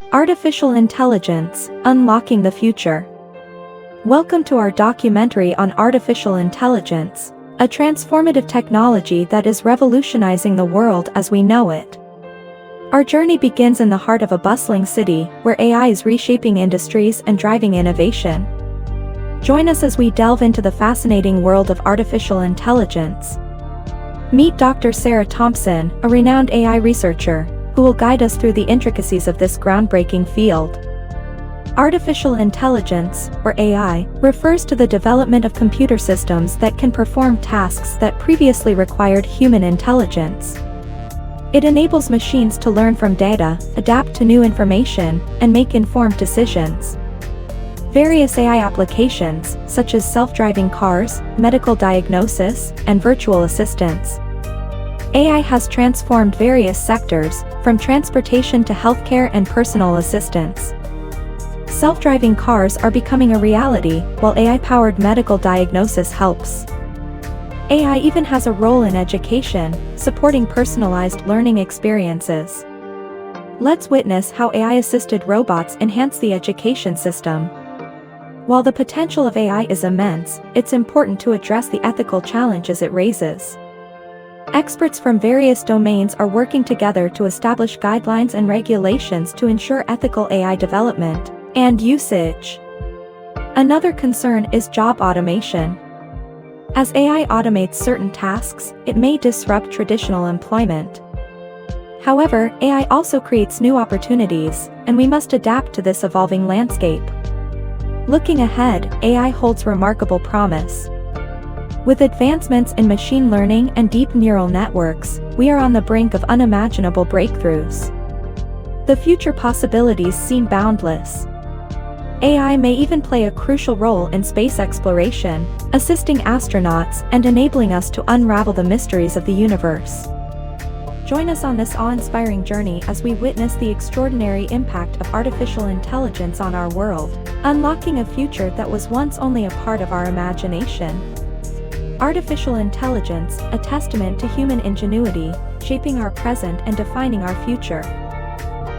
Artificial Intelligence, Unlocking the Future. Welcome to our documentary on artificial intelligence, a transformative technology that is revolutionizing the world as we know it. Our journey begins in the heart of a bustling city, where AI is reshaping industries and driving innovation. Join us as we delve into the fascinating world of artificial intelligence. Meet Dr. Sarah Thompson, a renowned AI researcher, who will guide us through the intricacies of this groundbreaking field. Artificial intelligence, or AI, refers to the development of computer systems that can perform tasks that previously required human intelligence. It enables machines to learn from data, adapt to new information, and make informed decisions. Various AI applications, such as self-driving cars, medical diagnosis, and virtual assistants. AI has transformed various sectors, from transportation to healthcare and personal assistance. Self-driving cars are becoming a reality, while AI-powered medical diagnosis helps. AI even has a role in education, supporting personalized learning experiences. Let's witness how AI-assisted robots enhance the education system. While the potential of AI is immense, it's important to address the ethical challenges it raises. Experts from various domains are working together to establish guidelines and regulations to ensure ethical AI development and usage. Another concern is job automation. As AI automates certain tasks, it may disrupt traditional employment. However, AI also creates new opportunities, and we must adapt to this evolving landscape. Looking ahead, AI holds remarkable promise. With advancements in machine learning and deep neural networks, we are on the brink of unimaginable breakthroughs. The future possibilities seem boundless. AI may even play a crucial role in space exploration, assisting astronauts and enabling us to unravel the mysteries of the universe. Join us on this awe-inspiring journey as we witness the extraordinary impact of artificial intelligence on our world, unlocking a future that was once only a part of our imagination. Artificial intelligence, a testament to human ingenuity, shaping our present and defining our future.